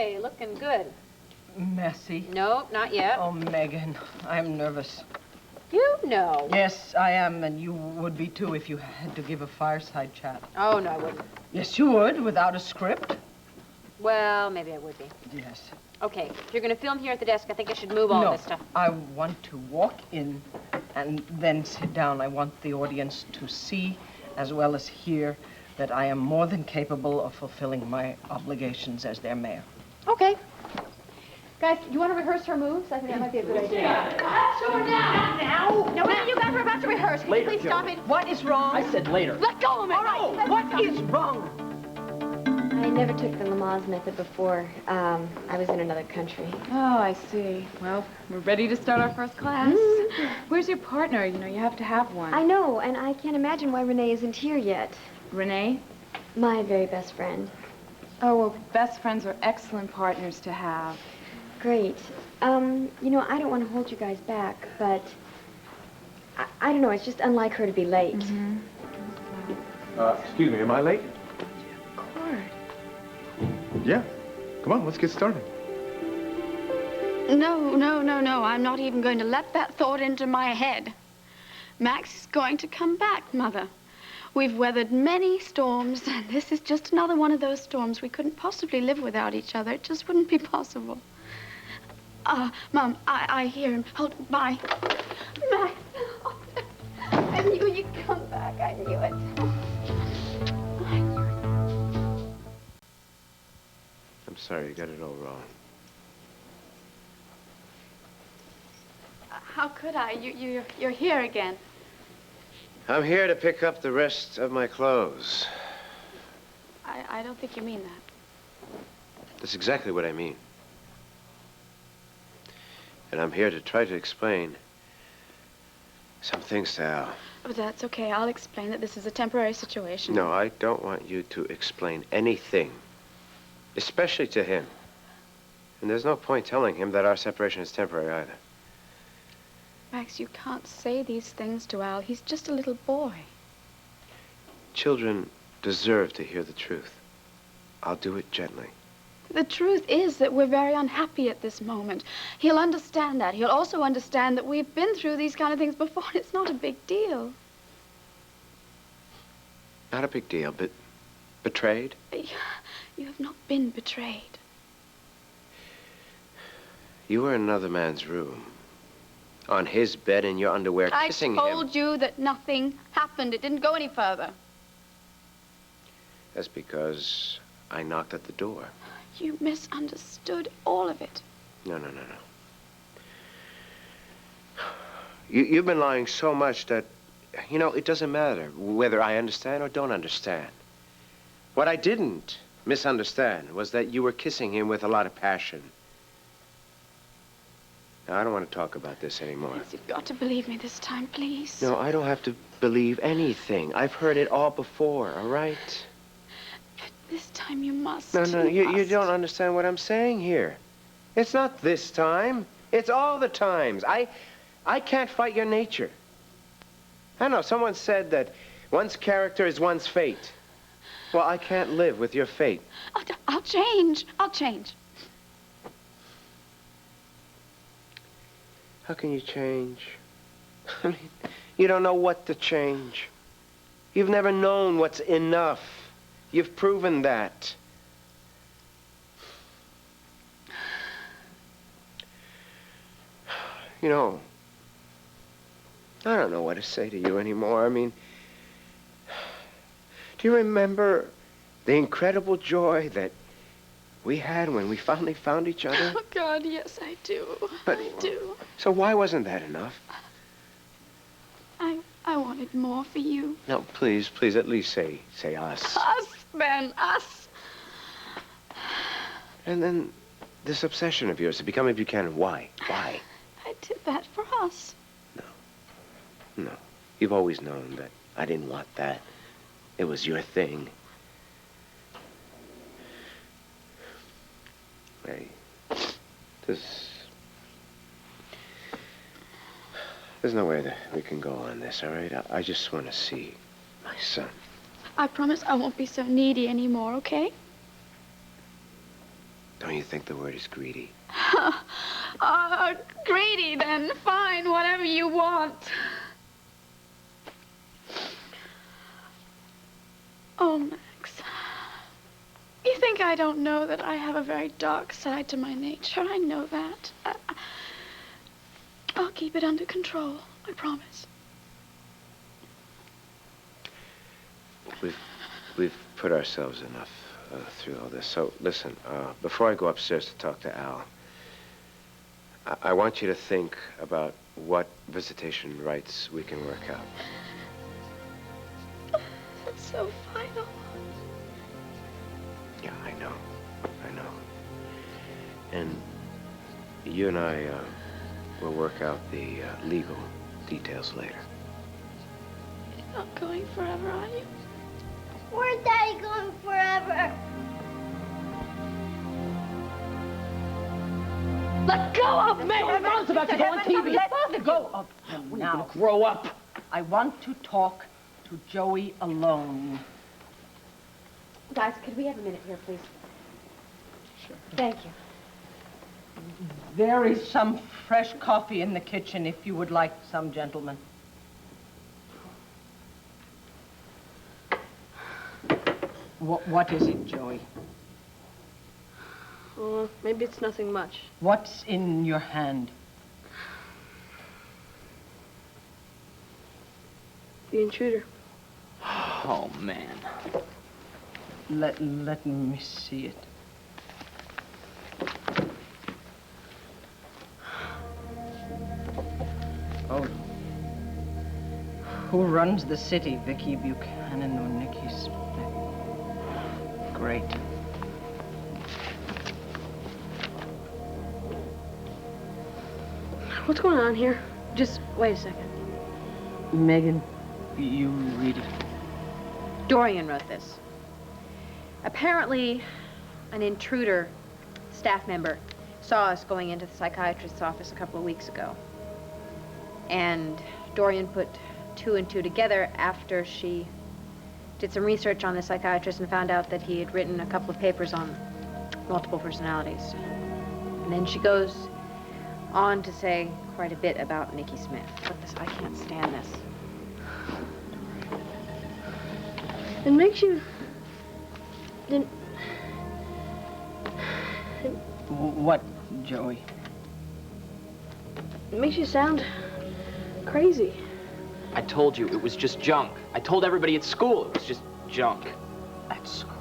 Okay, looking good. Messy. No, not yet. Oh, Megan, I'm nervous. You know. Yes, I am, and you would be too if you had to give a fireside chat. Oh, no, I wouldn't. Yes, you would, without a script. Well, maybe I would be. Yes. Okay, if you're going to film here at the desk, I think I should move all this stuff. I want to walk in and then sit down. I want the audience to see, as well as hear, that I am more than capable of fulfilling my obligations as their mayor. Okay. Guys, do you want to rehearse her moves? I think that might be a good idea. Sure, now! No, you guys are about to rehearse. Can you please stop it? What is wrong? I said later. Let go of me! All right, what is wrong? I never took the Lamaze method before. I was in another country. Oh, I see. Well, we're ready to start our first class. Where's your partner? You know, you have to have one. I know, and I can't imagine why Renee isn't here yet. Renee? My very best friend. Oh, well, best friends are excellent partners to have. Great. You know, I don't want to hold you guys back, but I don't know, it's just unlike her to be late. Excuse me, am I late? Cord. Yeah. Come on, let's get started. No. I'm not even going to let that thought into my head. Max is going to come back, Mother. We've weathered many storms, and this is just another one of those storms. We couldn't possibly live without each other. It just wouldn't be possible. Mom, I hear him. Hold, bye. Max. Oh, I knew you'd come back. I knew it. I'm sorry, you got it all wrong. How could I? You're here again. I'm here to pick up the rest of my clothes. I don't think you mean that. That's exactly what I mean. And I'm here to try to explain some things to Al. Oh, that's okay. I'll explain that this is a temporary situation. No, I don't want you to explain anything, especially to him. And there's no point telling him that our separation is temporary either. Max, you can't say these things to Al. He's just a little boy. Children deserve to hear the truth. I'll do it gently. The truth is that we're very unhappy at this moment. He'll understand that. He'll also understand that we've been through these kind of things before, and it's not a big deal. Not a big deal, but betrayed? You have not been betrayed. You were in another man's room, on his bed in your underwear, kissing him. I told you that nothing happened. It didn't go any further. That's because I knocked at the door. You misunderstood all of it. No. You've been lying so much that, you know, it doesn't matter whether I understand or don't understand. What I didn't misunderstand was that you were kissing him with a lot of passion. Now, I don't want to talk about this anymore. Yes, you've got to believe me this time, please. No, I don't have to believe anything. I've heard it all before, all right? This time you must. No, you must. don't understand what I'm saying here. It's not this time. It's all the times. I can't fight your nature. I know, someone said that one's character is one's fate. Well, I can't live with your fate. I'll change. I'll change. How can you change? I mean, you don't know what to change. You've never known what's enough. You've proven that. You know, I don't know what to say to you anymore. I mean, do you remember the incredible joy that we had when we finally found each other? Oh, God, yes, I do. But, I do. So why wasn't that enough? I wanted more for you. No, please, at least say us. Us, Ben, us. And then this obsession of yours to become a Buchanan, why? Why? I did that for us. No. You've always known that I didn't want that. It was your thing. Hey, there's no way that we can go on this, all right? I just want to see my son. I promise I won't be so needy anymore, okay? Don't you think the word is greedy? Greedy, then. Fine, whatever you want. Oh, Max. You think I don't know that I have a very dark side to my nature? I know that. I'll keep it under control. I promise. We've put ourselves enough through all this. So, listen, before I go upstairs to talk to Al, I want you to think about what visitation rights we can work out. That's so final. Yeah, I know. And you and I will work out the legal details later. You're not going forever, are you? Where's Daddy going forever? Let go of me! Everyone's about to go on TV. Let go of him now. Grow up. I want to talk to Joey alone. Guys, could we have a minute here, please? Sure. Thank you. There is some fresh coffee in the kitchen if you would like some, gentlemen. What is it, Joey? Maybe it's nothing much. What's in your hand? The Intruder. Oh, man. Let me see it. Oh. Who runs the city, Viki Buchanan or Niki Smith? Great. What's going on here? Just wait a second. Megan, you read it. Dorian wrote this. Apparently, an intruder staff member saw us going into the psychiatrist's office a couple of weeks ago. And Dorian put 2 and 2 together after she did some research on the psychiatrist and found out that he had written a couple of papers on multiple personalities. And then she goes on to say quite a bit about Niki Smith. But this, I can't stand this. It makes you... What, Joey? It makes you sound crazy. I told you it was just junk. I told everybody at school it was just junk. At school.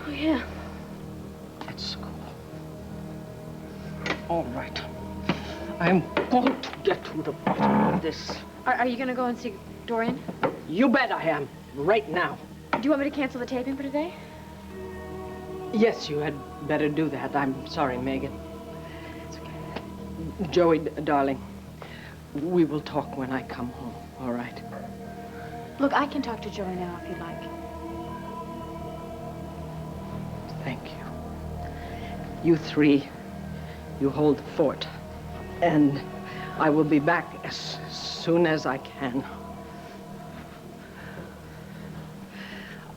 Oh, yeah. At school. All right. I'm going to get to the bottom of this. Are you going to go and see Dorian? You bet I am. Right now. Do you want me to cancel the taping for today? Yes, you had better do that. I'm sorry, Megan. It's okay. Joey, darling, we will talk when I come home, all right? Look, I can talk to Joey now if you'd like. Thank you. You 3, you hold the fort. And I will be back as soon as I can.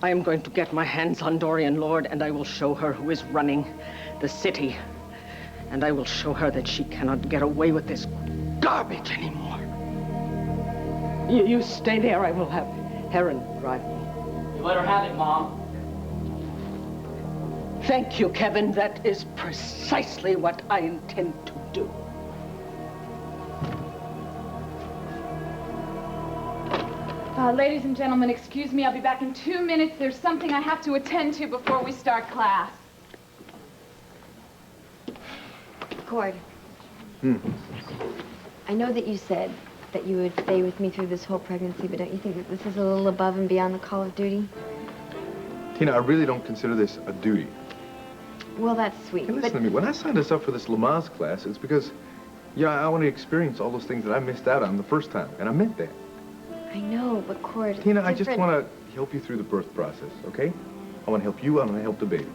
I am going to get my hands on Dorian Lord, and I will show her who is running the city. And I will show her that she cannot get away with this garbage anymore. You stay there. I will have Heron drive me. You let her have it, Mom. Thank you, Kevin. That is precisely what I intend to do. Ladies and gentlemen, excuse me. I'll be back in 2 minutes. There's something I have to attend to before we start class. Cord. I know that you said that you would stay with me through this whole pregnancy, but don't you think that this is a little above and beyond the call of duty? Tina, I really don't consider this a duty. Well, that's sweet. Hey, listen to me. When I signed us up for this Lamaze class, it's because, yeah, I want to experience all those things that I missed out on the first time, and I meant that. I know, but Cord, Tina, I just want to help you through the birth process, okay? I want to help you. I want to help the baby.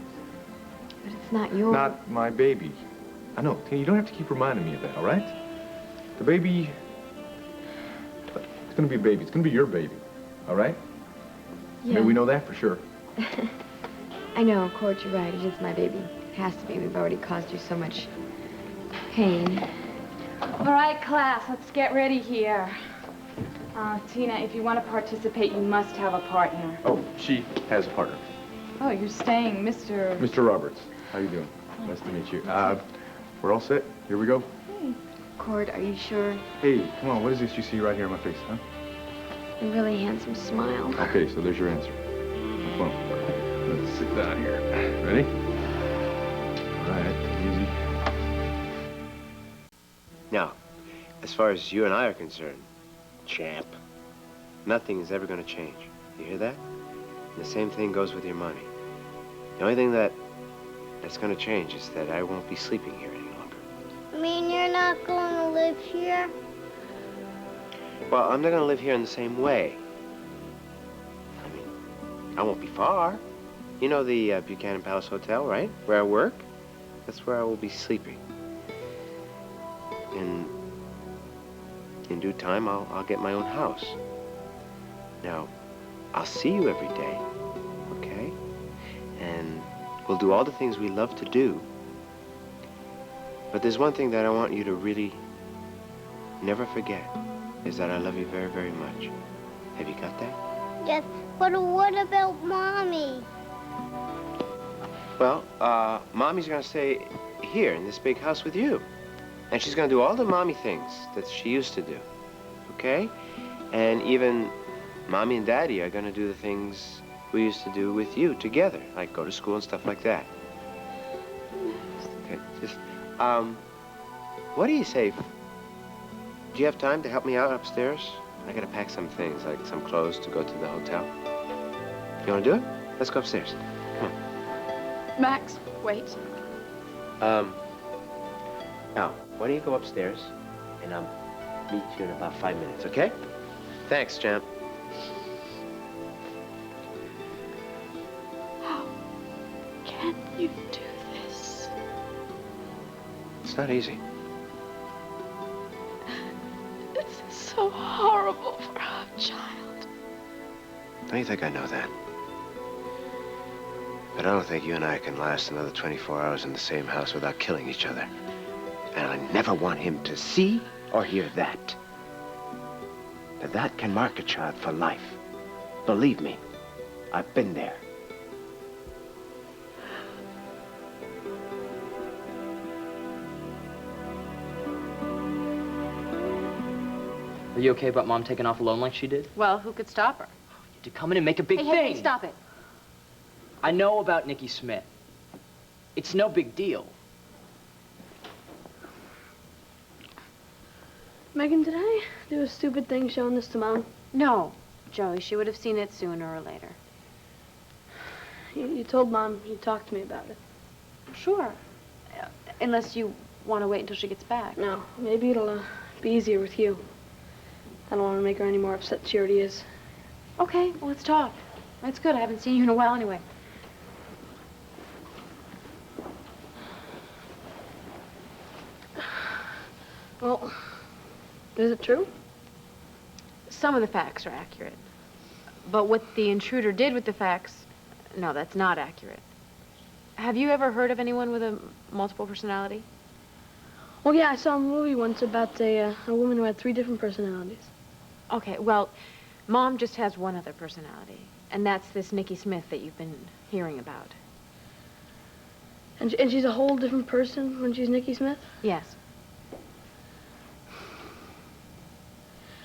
But it's not yours. Not my baby. I know, Tina, you don't have to keep reminding me of that, all right? The baby, it's going to be a baby. It's going to be your baby, all right? Yeah. I mean, we know that for sure. I know, Cord, you're right. It is my baby. has to be. We've already caused you so much pain. All right, class, let's get ready here. Tina, if you want to participate, you must have a partner. Oh, she has a partner. Oh, you're staying, Mr. Mr. Roberts. How you doing? Nice to meet you. We're all set. Here we go. Cord, are you sure? Hey, come on. What is this you see right here on my face, huh? A really handsome smile. Okay, so there's your answer. Come on. Let's sit down here. Ready? All right. Easy. Now, as far as you and I are concerned, champ, nothing is ever going to change. You hear that? And the same thing goes with your money. The only thing that's going to change is that I won't be sleeping here any longer. I mean, you're not going to live here? Well, I'm not going to live here in the same way. I mean, I won't be far. You know the Buchanan Palace Hotel, right? Where I work? That's where I will be sleeping. In due time, I'll get my own house. Now, I'll see you every day, okay? And we'll do all the things we love to do. But there's one thing that I want you to really never forget, is that I love you very, very much. Have you got that? Yes, but what about Mommy? Well, Mommy's gonna stay here in this big house with you. And she's gonna do all the Mommy things that she used to do, okay? And even Mommy and Daddy are gonna do the things we used to do with you together, like go to school and stuff like that. Okay, just, what do you say? Do you have time to help me out upstairs? I gotta pack some things, like some clothes to go to the hotel. You wanna do it? Let's go upstairs. Come on. Max, wait. Now, why don't you go upstairs, and I'll meet you in about 5 minutes, okay? Thanks, champ. How can you do this? It's not easy. This is so horrible for our child. Don't you think I know that? But I don't think you and I can last another 24 hours in the same house without killing each other. And I never want him to see or hear that. But that can mark a child for life. Believe me, I've been there. Are you okay about Mom taking off alone like she did? Well, who could stop her? To come in and make a big Hey, thing. hey, stop it. I know about Niki Smith. It's no big deal. Megan, did I do a stupid thing showing this to Mom? No, Joey, she would have seen it sooner or later. You told Mom you talked to me about it. Sure. Unless you want to wait until she gets back. No, maybe it'll be easier with you. I don't want to make her any more upset than she already is. Okay, well, let's talk. That's good. I haven't seen you in a while anyway. Well, is it true? Some of the facts are accurate. But what the intruder did with the facts, no, that's not accurate. Have you ever heard of anyone with a multiple personality? Well, yeah, I saw a movie once about a woman who had 3 different personalities. Okay, well, Mom just has one other personality, and that's this Niki Smith that you've been hearing about. And she's a whole different person when she's Niki Smith? Yes.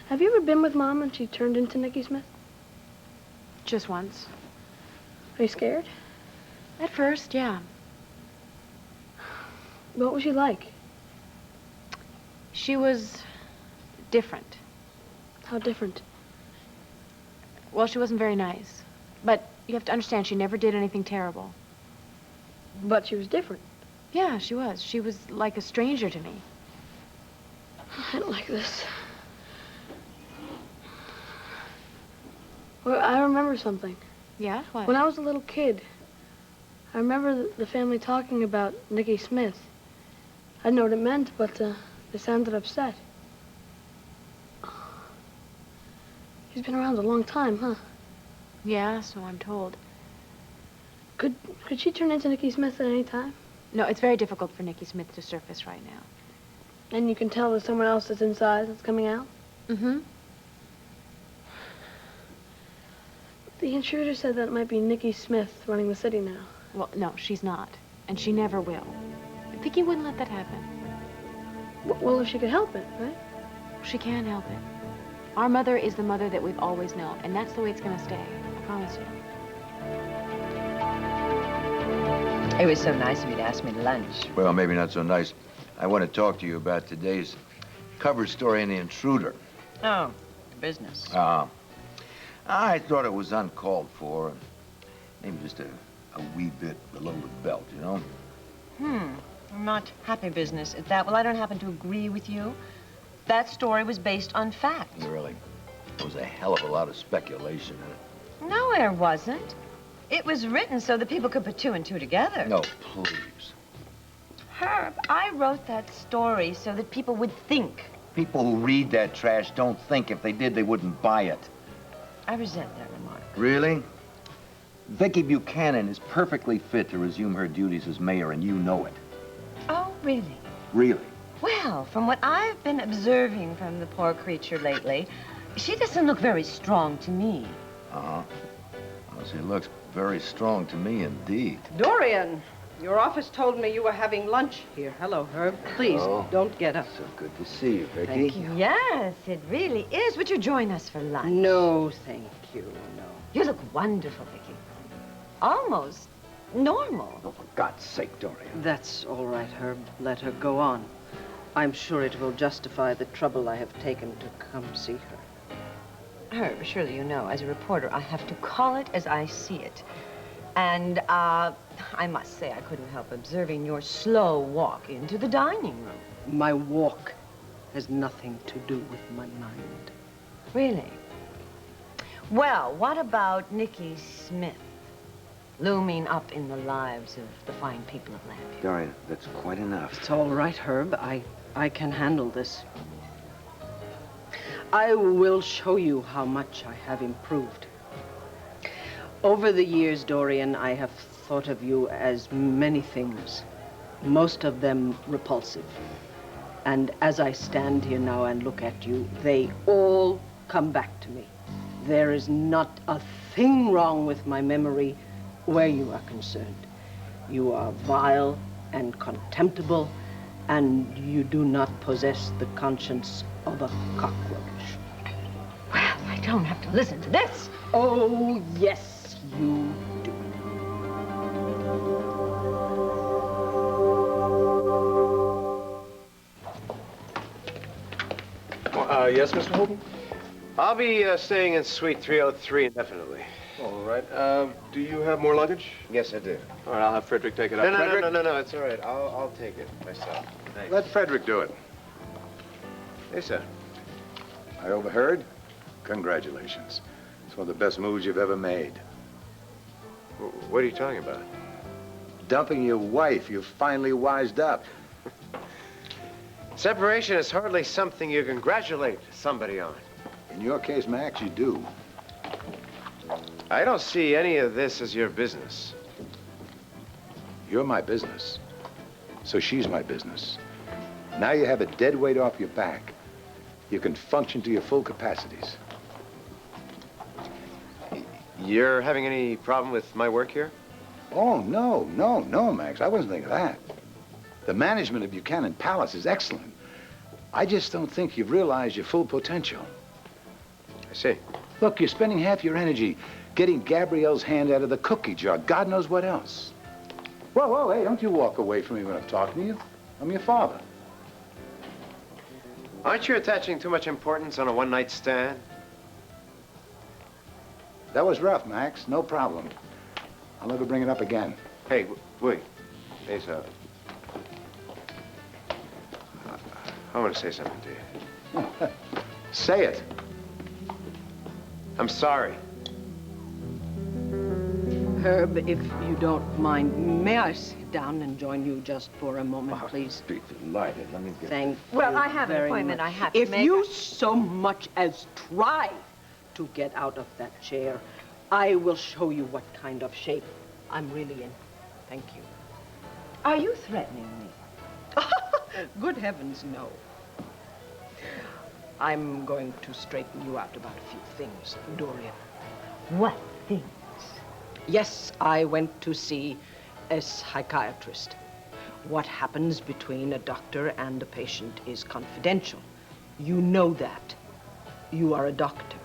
Have you ever been with Mom when she turned into Niki Smith? Just once. Are you scared? At first, yeah. What was she like? She was different. How different? Well, she wasn't very nice. But you have to understand, she never did anything terrible. But she was different. Yeah, she was. She was like a stranger to me. I don't like this. Well, I remember something. Yeah? What? When I was a little kid, I remember the family talking about Niki Smith. I didn't know what it meant, but they sounded upset. She's been around a long time, huh? Yeah, so I'm told. Could she turn into Niki Smith at any time? No, it's very difficult for Niki Smith to surface right now. And you can tell there's someone else that's inside that's coming out? Mm-hmm. The intruder said that it might be Niki Smith running the city now. Well, no, she's not. And she never will. Viki wouldn't let that happen. Well, if she could help it, right? She can't help it. Our mother is the mother that we've always known, and that's the way it's gonna stay. I promise you. It was so nice of you to ask me to lunch. Well, maybe not so nice. I want to talk to you about today's cover story in the Intruder. Oh, business. I thought it was uncalled for. Maybe just a wee bit below the belt, you know? Not happy business at that. Well, I don't happen to agree with you. That story was based on fact. Really? There was a hell of a lot of speculation in it. No, there wasn't. It was written so that people could put two and two together. No, please. Herb, I wrote that story so that people would think. People who read that trash don't think. If they did, they wouldn't buy it. I resent that remark. Really? Viki Buchanan is perfectly fit to resume her duties as mayor, and you know it. Oh, really? Really? Well, from what I've been observing from the poor creature lately, she doesn't look very strong to me. Uh-huh. Well, she looks very strong to me indeed. Dorian, your office told me you were having lunch here. Hello, Herb. Please, don't get up. So good to see you, Viki. Thank you. Yes, it really is. Would you join us for lunch? No, thank you, no. You look wonderful, Viki. Almost normal. Oh, for God's sake, Dorian. That's all right, Herb. Let her go on. I'm sure it will justify the trouble I have taken to come see her. Herb, surely you know, as a reporter, I have to call it as I see it. And, I must say I couldn't help observing your slow walk into the dining room. My walk has nothing to do with my mind. Really? Well, what about Niki Smith looming up in the lives of the fine people of Llanview? Dorian, that's quite enough. It's all right, Herb. I can handle this. I will show you how much I have improved. Over the years, Dorian, I have thought of you as many things, most of them repulsive. And as I stand here now and look at you, they all come back to me. There is not a thing wrong with my memory where you are concerned. You are vile and contemptible, and you do not possess the conscience of a cockroach. Well, I don't have to listen to this. Oh, yes, you do. Yes, Mr. Holden? I'll be staying in Suite 303 indefinitely. All right. Do you have more luggage? Yes, I do. All right, I'll have Frederick take it up. No, it's all right. I'll take it myself. Thanks. Let Frederick do it. Yes, sir. I overheard? Congratulations. It's one of the best moves you've ever made. What are you talking about? Dumping your wife. You've finally wised up. Separation is hardly something you congratulate somebody on. In your case, Max, you do. I don't see any of this as your business. You're my business. So she's my business. Now you have a dead weight off your back. You can function to your full capacities. You're having any problem with my work here? Oh, no, Max. I wasn't thinking of that. The management of Buchanan Palace is excellent. I just don't think you've realized your full potential. I see. Look, you're spending half your energy getting Gabrielle's hand out of the cookie jar. God knows what else. Whoa, hey, don't you walk away from me when I'm talking to you. I'm your father. Aren't you attaching too much importance on a one-night stand? That was rough, Max. No problem. I'll never bring it up again. Hey, wait. Hey, sir. I want to say something to you. Say it. I'm sorry. Herb, if you don't mind, may I sit down and join you just for a moment, please? Be delighted. Let me get... Thank you. Well, I have an very appointment much. I have to If make. you so much as try to get out of that chair, I will show you what kind of shape I'm really in. Thank you. Are you threatening me? Good heavens, no. I'm going to straighten you out about a few things, Dorian. What things? Yes, I went to see a psychiatrist. What happens between a doctor and a patient is confidential. You know that. You are a doctor.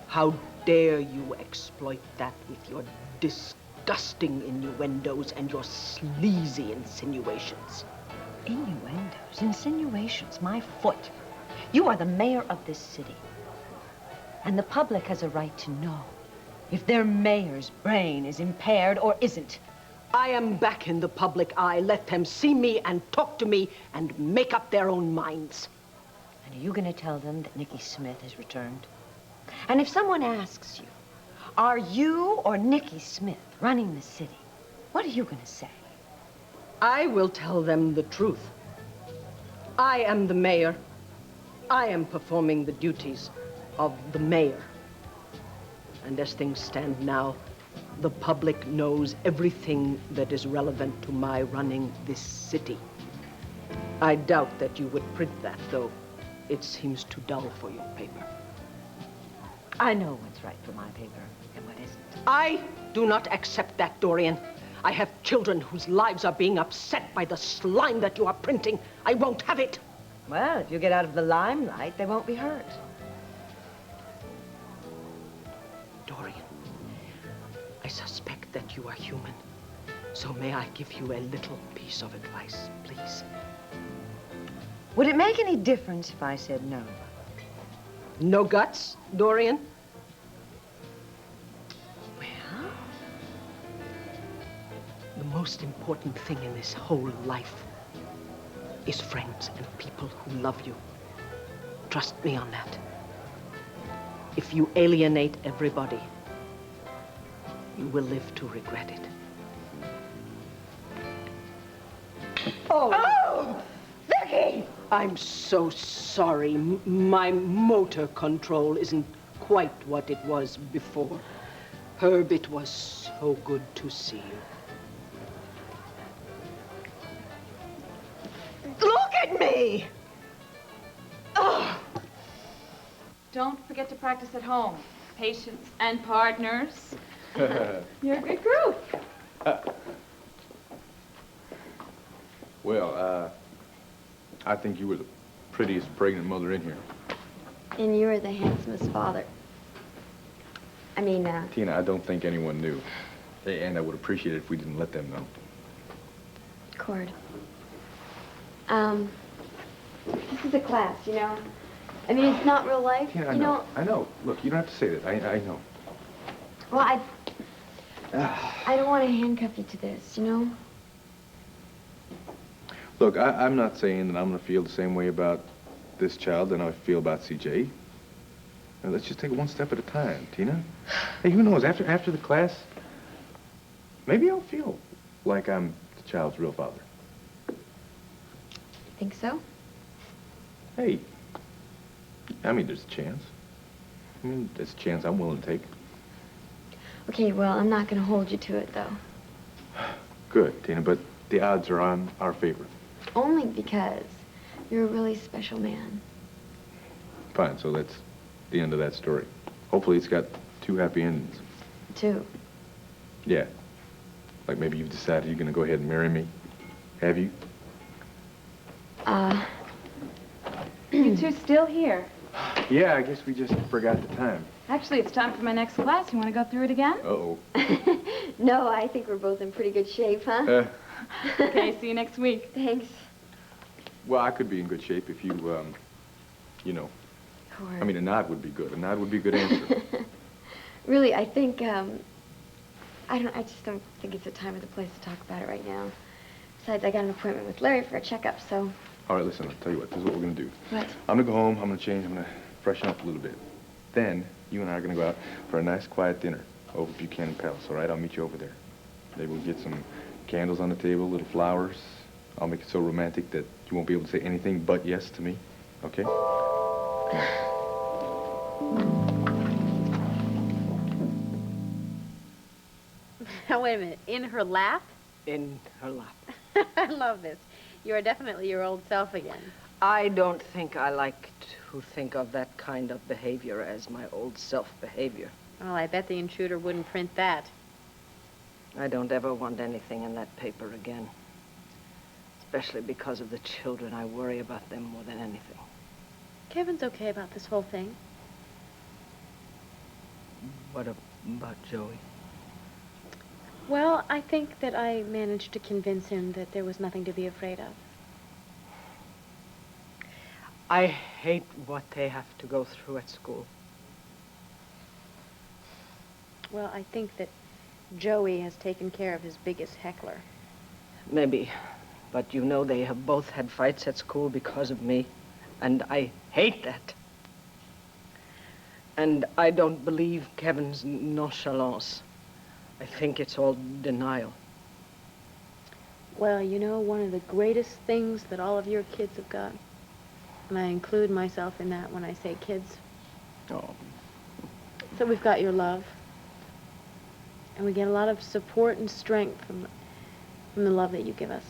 How dare you exploit that with your disgusting innuendos and your sleazy insinuations? Innuendos, insinuations, my foot. You are the mayor of this city. And the public has a right to know if their mayor's brain is impaired or isn't. I am back in the public eye. Let them see me and talk to me and make up their own minds. And are you going to tell them that Niki Smith has returned? And if someone asks you, are you or Niki Smith running the city, what are you going to say? I will tell them the truth. I am the mayor. I am performing the duties of the mayor. And as things stand now, the public knows everything that is relevant to my running this city. I doubt that you would print that, though it seems too dull for your paper. I know what's right for my paper and what isn't. I do not accept that, Dorian. I have children whose lives are being upset by the slime that you are printing. I won't have it. Well, if you get out of the limelight, they won't be hurt. Dorian, I suspect that you are human. So may I give you a little piece of advice, please? Would it make any difference if I said no? No guts, Dorian? Well? The most important thing in this whole life is friends and people who love you. Trust me on that. If you alienate everybody, you will live to regret it. Oh! Viki! I'm so sorry. My motor control isn't quite what it was before. Herb, it was so good to see you. Look at me! Oh. Don't forget to practice at home. Patients and partners. You're a good group. Well, I think you were the prettiest pregnant mother in here. And you were the handsomest father. I mean, Tina, I don't think anyone knew. And I would appreciate it if we didn't let them know. Cord. This is a class, you know? I mean, it's not real life, Tina, you know? I know. Look, you don't have to say that. I know. Well, I don't want to handcuff you to this, you know? Look, I'm not saying that I'm going to feel the same way about this child than I feel about CJ. Now, let's just take it one step at a time, Tina. Hey, who knows? After the class, maybe I'll feel like I'm the child's real father. Think so? Hey, I mean, there's a chance. I mean, there's a chance I'm willing to take. Okay, well, I'm not going to hold you to it, though. Good, Tina, but the odds are on our favor. Only because you're a really special man. Fine, so that's the end of that story. Hopefully it's got two happy endings. Two. Yeah. Like maybe you've decided you're gonna go ahead and marry me. Have you? You two still here? Yeah, I guess we just forgot the time. Actually, it's time for my next class. You want to go through it again? Uh-oh. No, I think we're both in pretty good shape, huh? Okay, see you next week. Thanks. Well, I could be in good shape if you, you know. Cord. I mean, a nod would be good. A nod would be a good answer. Really, I think, I just don't think it's the time or the place to talk about it right now. Besides, I got an appointment with Larry for a checkup, so... All right, listen, I'll tell you what. This is what we're gonna do. What? I'm gonna go home, I'm gonna change, I'm gonna freshen up a little bit. Then, you and I are gonna go out for a nice, quiet dinner over at Buchanan Palace, all right? I'll meet you over there. Maybe we'll get some candles on the table, little flowers. I'll make it so romantic that you won't be able to say anything but yes to me, okay? Now, wait a minute. In her lap? in her lap. I love this. You are definitely your old self again. I don't think I like to think of that kind of behavior as my old self behavior. Well, I bet the Intruder wouldn't print that. I don't ever want anything in that paper again. Especially because of the children. I worry about them more than anything. Kevin's okay about this whole thing. What about Joey? Well, I think that I managed to convince him that there was nothing to be afraid of. I hate what they have to go through at school. Well, I think that Joey has taken care of his biggest heckler. Maybe. But you know they have both had fights at school because of me. And I hate that. And I don't believe Kevin's nonchalance. I think it's all denial. Well, you know, one of the greatest things that all of your kids have got, and I include myself in that when I say kids. Oh. So we've got your love. And we get a lot of support and strength from the love that you give us.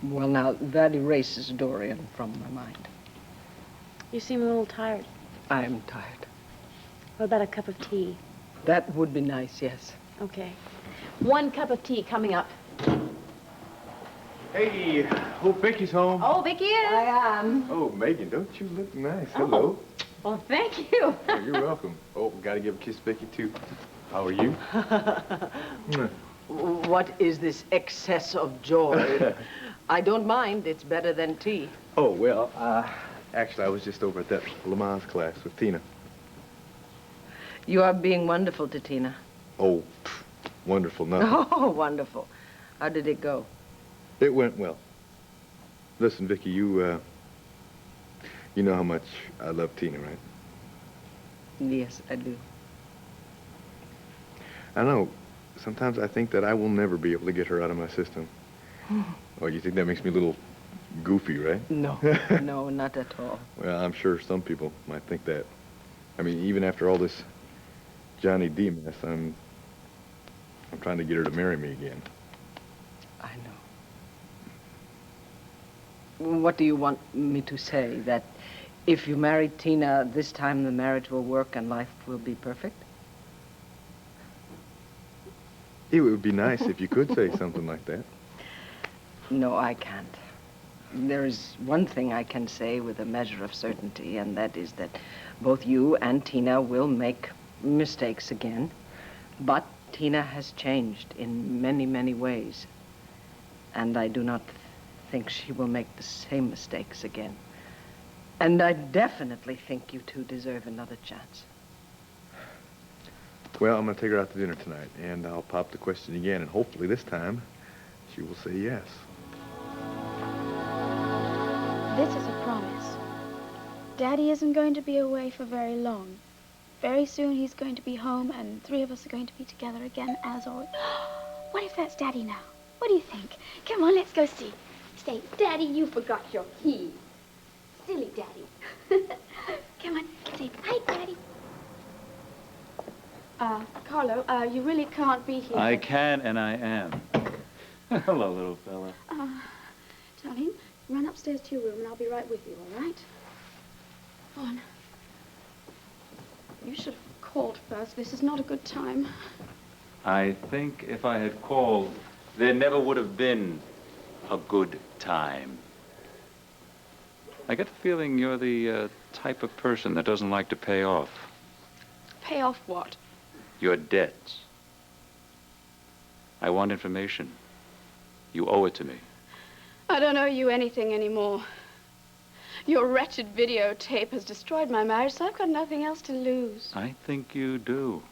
Well, now, that erases Dorian from my mind. You seem a little tired. I'm tired. What about a cup of tea? That would be nice, yes. Okay. 1 cup of tea coming up. Hey, hope Vicky's home. Oh, Viki is. I am. Oh, Megan, don't you look nice? Hello. Well, thank you. Oh, you're welcome. Oh, gotta give a kiss, Vicky, too. How are you? What is this excess of joy? I don't mind. It's better than tea. Oh, well, actually, I was just over at that Lamaze class with Tina. You are being wonderful to Tina. Oh, wonderful, nothing. Oh, wonderful. How did it go? It went well. Listen, Vicky, you know how much I love Tina, right? Yes, I do. I know. Sometimes I think that I will never be able to get her out of my system. Oh, you think that makes me a little goofy, right? No, no, not at all. Well, I'm sure some people might think that. I mean, even after all this Johnny D mess, I'm trying to get her to marry me again. I know. What do you want me to say? That if you marry Tina, this time the marriage will work and life will be perfect? It would be nice if you could say something like that. No, I can't. There is one thing I can say with a measure of certainty, and that is that both you and Tina will make mistakes again. But Tina has changed in many, many ways. And I do not think she will make the same mistakes again. And I definitely think you two deserve another chance. Well, I'm going to take her out to dinner tonight, and I'll pop the question again, and hopefully this time she will say yes. This is a promise. Daddy isn't going to be away for very long. Very soon he's going to be home, and 3 of us are going to be together again as always. What if that's Daddy now? What do you think? Come on, let's go see. Say, Daddy, you forgot your key. Silly Daddy. Come on, say, hi, Daddy. Carlo, you really can't be here. I can and I am. Hello, little fella. Darling, run upstairs to your room and I'll be right with you, all right? Go on. You should have called first. This is not a good time. I think if I had called, there never would have been a good time. I get the feeling you're the type of person that doesn't like to pay off. Pay off what? Your debts. I want information. You owe it to me. I don't owe you anything anymore. Your wretched videotape has destroyed my marriage, so I've got nothing else to lose. I think you do.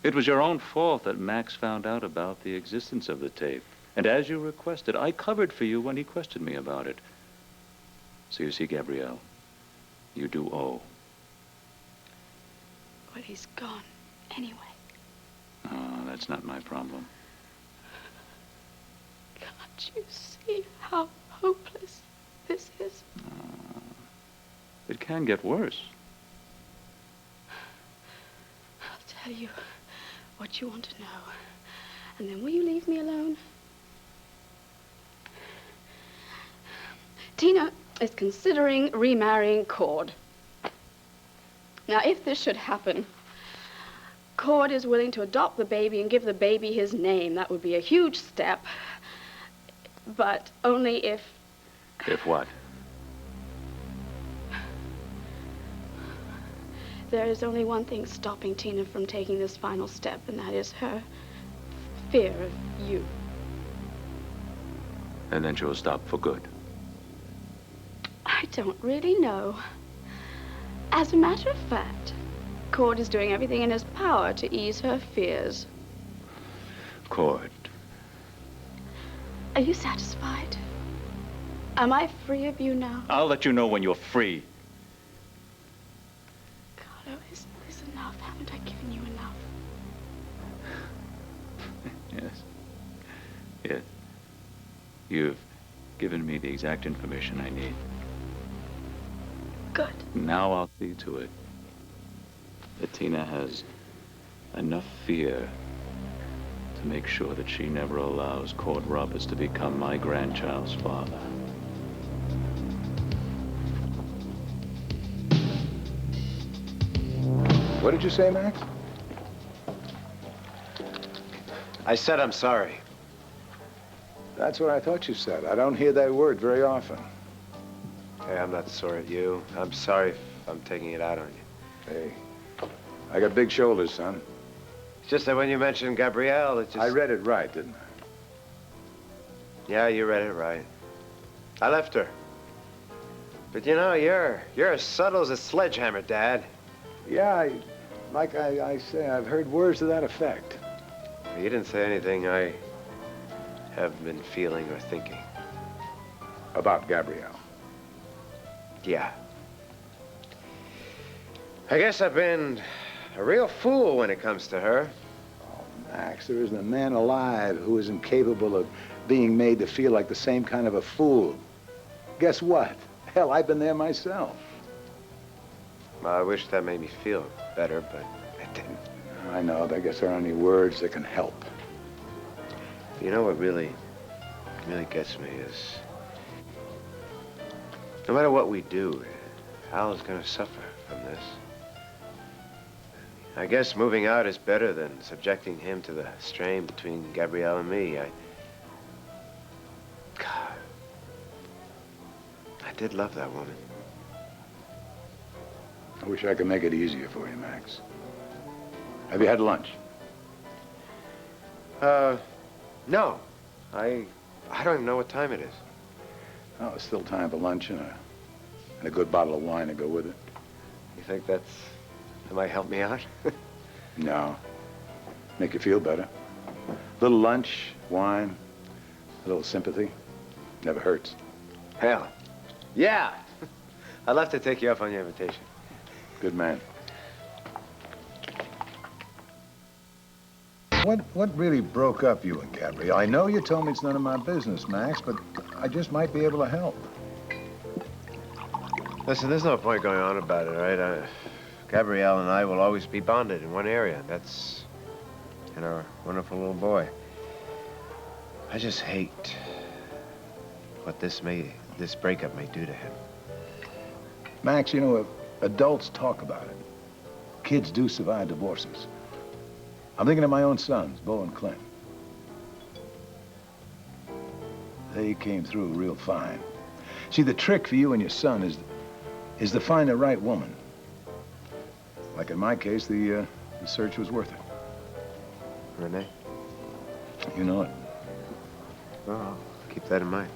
It was your own fault that Max found out about the existence of the tape. And as you requested, I covered for you when he questioned me about it. So you see, Gabrielle, you do owe. Well, he's gone anyway. Oh, that's not my problem. Can't you see how hopeless this is? It can get worse. I'll tell you what you want to know. And then will you leave me alone? Tina is considering remarrying Cord. Now, if this should happen, Cord is willing to adopt the baby and give the baby his name. That would be a huge step, but only if... If what? There is only one thing stopping Tina from taking this final step, and that is her fear of you. And then she'll stop for good. I don't really know. As a matter of fact, Cord is doing everything in his power to ease her fears. Cord. Are you satisfied? Am I free of you now? I'll let you know when you're free. Carlo, isn't this enough? Haven't I given you enough? Yes. Yes. You've given me the exact information I need. Good. Now I'll see to it that Tina has enough fear to make sure that she never allows Cord Roberts to become my grandchild's father. What did you say, Max? I said I'm sorry. That's what I thought you said. I don't hear that word very often. Hey, I'm not sore at you. I'm sorry if I'm taking it out on you. Hey, I got big shoulders, son. It's just that when you mentioned Gabrielle, it just... I read it right, didn't I? Yeah, you read it right. I left her. But you know, you're as subtle as a sledgehammer, Dad. Yeah, like I say, I've heard words to that effect. You didn't say anything I have been feeling or thinking. About Gabrielle? Yeah. I guess I've been a real fool when it comes to her. Oh, Max, there isn't a man alive who isn't capable of being made to feel like the same kind of a fool. Guess what? Hell, I've been there myself. Well, I wish that made me feel better, but it didn't. I know. I guess there aren't any words that can help. You know what really gets me is, no matter what we do, Al is going to suffer from this. I guess moving out is better than subjecting him to the strain between Gabrielle and me. God, I did love that woman. I wish I could make it easier for you, Max. Have you had lunch? No. I don't even know what time it is. Oh, it's still time for lunch and a good bottle of wine to go with it. You think that might help me out? No. Make you feel better. A little lunch, wine, a little sympathy. Never hurts. Hell, yeah. I'd love to take you up on your invitation. Good man. What really broke up you and Gabrielle? I know you told me it's none of my business, Max, but I just might be able to help. Listen, there's no point going on about it, right? Gabrielle and I will always be bonded in one area. That's in our wonderful little boy. I just hate what this breakup may do to him. Max, you know, adults talk about it. Kids do survive divorces. I'm thinking of my own sons, Bo and Clint. They came through real fine. See, the trick for you and your son is to find the right woman. Like in my case, the search was worth it. Renee? You know it. Well, I'll keep that in mind.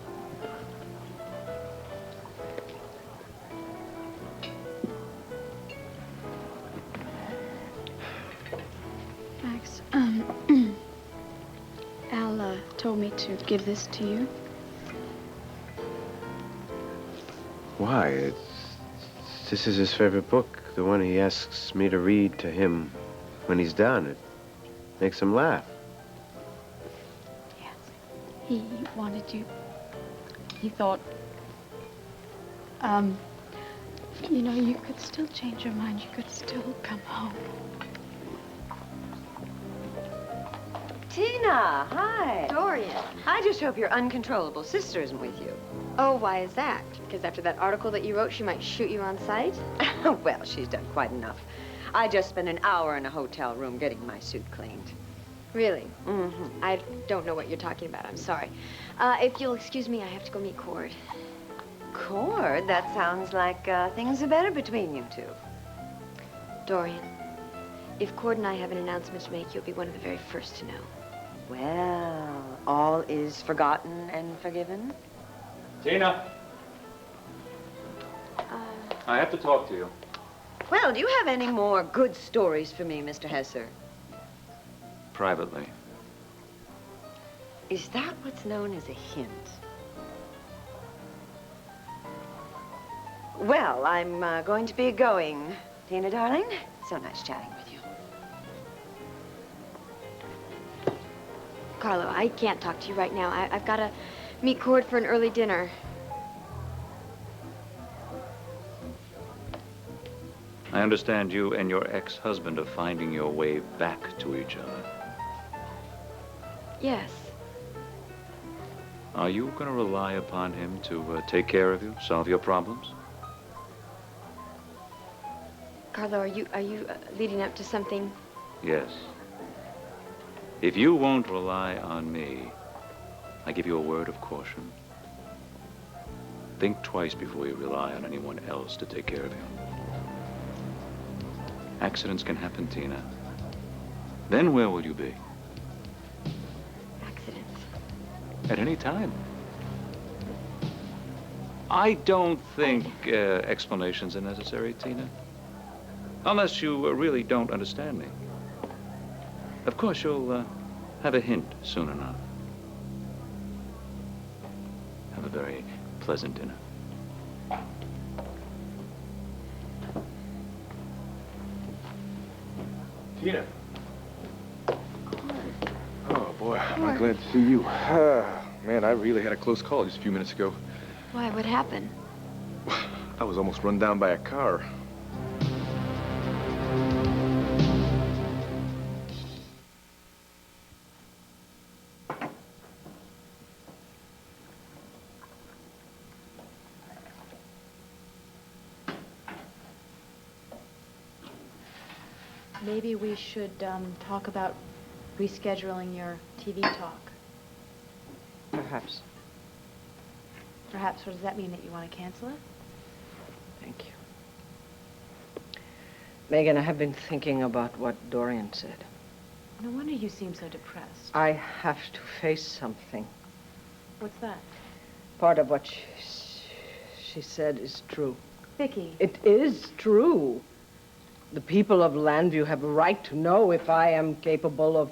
Max, Al told me to give this to you. Why? This is his favorite book, the one he asks me to read to him when he's done. It makes him laugh. Yes. He wanted you. He thought, you know, you could still change your mind. You could still come home. Tina, hi. Dorian. I just hope your uncontrollable sister isn't with you. Oh, why is that? Because after that article that you wrote, she might shoot you on sight? Well, she's done quite enough. I just spent an hour in a hotel room getting my suit cleaned. Really? Mm-hmm. I don't know what you're talking about. I'm sorry. If you'll excuse me, I have to go meet Cord. Cord? That sounds like things are better between you two. Dorian, if Cord and I have an announcement to make, you'll be one of the very first to know. Well, all is forgotten and forgiven? Tina! I have to talk to you. Well, do you have any more good stories for me, Mr. Hesser? Privately. Is that what's known as a hint? Well, I'm going to be going. Tina, darling, so nice chatting with you. Carlo, I can't talk to you right now. I've got to meet Cord for an early dinner. I understand you and your ex-husband are finding your way back to each other. Yes. Are you going to rely upon him to take care of you, solve your problems? Carlo, are you leading up to something? Yes. If you won't rely on me, I give you a word of caution. Think twice before you rely on anyone else to take care of you. Accidents can happen, Tina. Then where will you be? Accidents? At any time. I don't think explanations are necessary, Tina. Unless you really don't understand me. Of course, you'll have a hint soon enough. Have a very pleasant dinner. Tina. Oh, boy, am I glad to see you. Man, I really had a close call just a few minutes ago. Why, what happened? I was almost run down by a car. Maybe we should talk about rescheduling your TV talk. Perhaps. Perhaps. What does that mean? That you want to cancel it? Thank you. Megan, I have been thinking about what Dorian said. No wonder you seem so depressed. I have to face something. What's that? Part of what she said is true. Viki. It is true. The people of Llanview have a right to know if I am capable of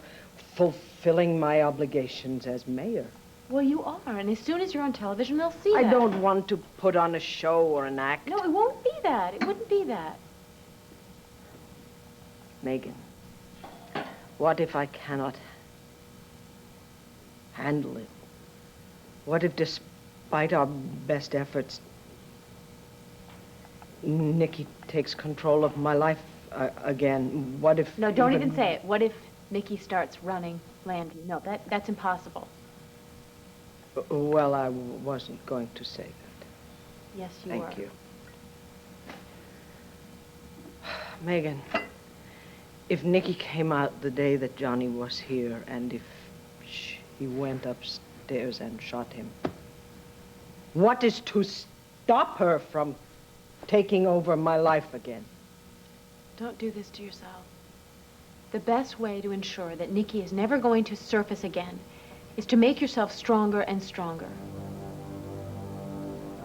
fulfilling my obligations as mayor. Well, you are, and as soon as you're on television, they'll see I that. don't want to put on a show or an act. No, it won't be that. It wouldn't be that. Megan, what if I cannot handle it? What if, despite our best efforts, Niki takes control of my life again? What if... No, don't even say it. What if Niki starts running Llanview? No, that's impossible. Well, I wasn't going to say that. Yes, you were. Thank you. Megan, if Niki came out the day that Johnny was here, and if she went upstairs and shot him, what is to stop her from taking over my life again? Don't do this to yourself. The best way to ensure that Niki is never going to surface again is to make yourself stronger and stronger.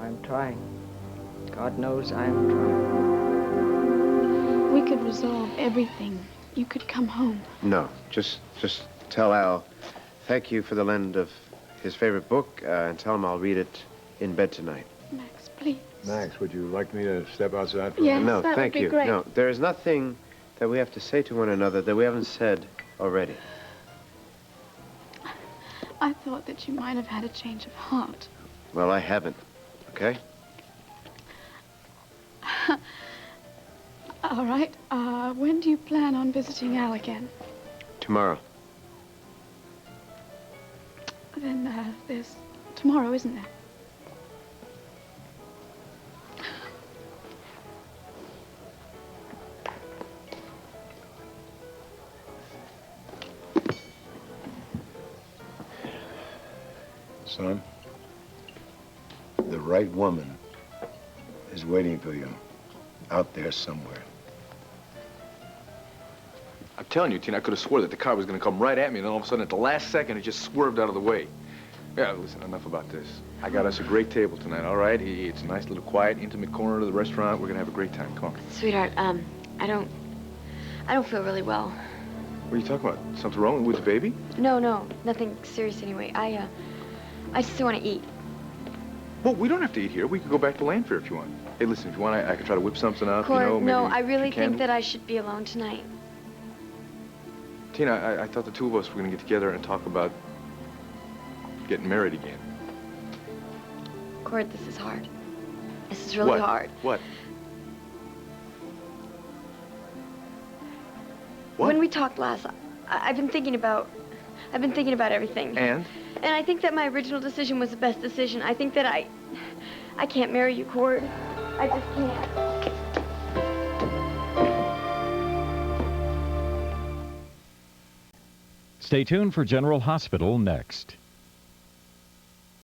I'm trying. God knows I'm trying. We could resolve everything. You could come home. No, just tell Al thank you for the lend of his favorite book, and tell him I'll read it in bed tonight. Max, please. Max, would you like me to step outside for Yes, No, that thank would be you. great. No, there is nothing that we have to say to one another that we haven't said already. I thought that you might have had a change of heart. Well, I haven't, okay? All right. When do you plan on visiting Al again? Tomorrow. Then there's tomorrow, isn't there? Son, the right woman is waiting for you out there somewhere. I'm telling you, Tina, I could have swore that the car was going to come right at me, and then all of a sudden, at the last second, it just swerved out of the way. Yeah, listen, enough about this. I got us a great table tonight, all right? It's a nice little quiet, intimate corner of the restaurant. We're going to have a great time. Come on. Sweetheart, I don't feel really well. What are you talking about? Something wrong with the baby? No, nothing serious anyway. I just want to eat. Well, we don't have to eat here. We could go back to Llanview if you want. Hey, listen, if you want, I could try to whip something up, Cord, you know, maybe no, I really two think candles. that I should be alone tonight. Tina, I thought the two of us were going to get together and talk about getting married again. Cord, this is hard. This is really hard. What? When we talked last, I've been thinking about everything. And? And I think that my original decision was the best decision. I think that I can't marry you, Cord. I just can't. Stay tuned for General Hospital next.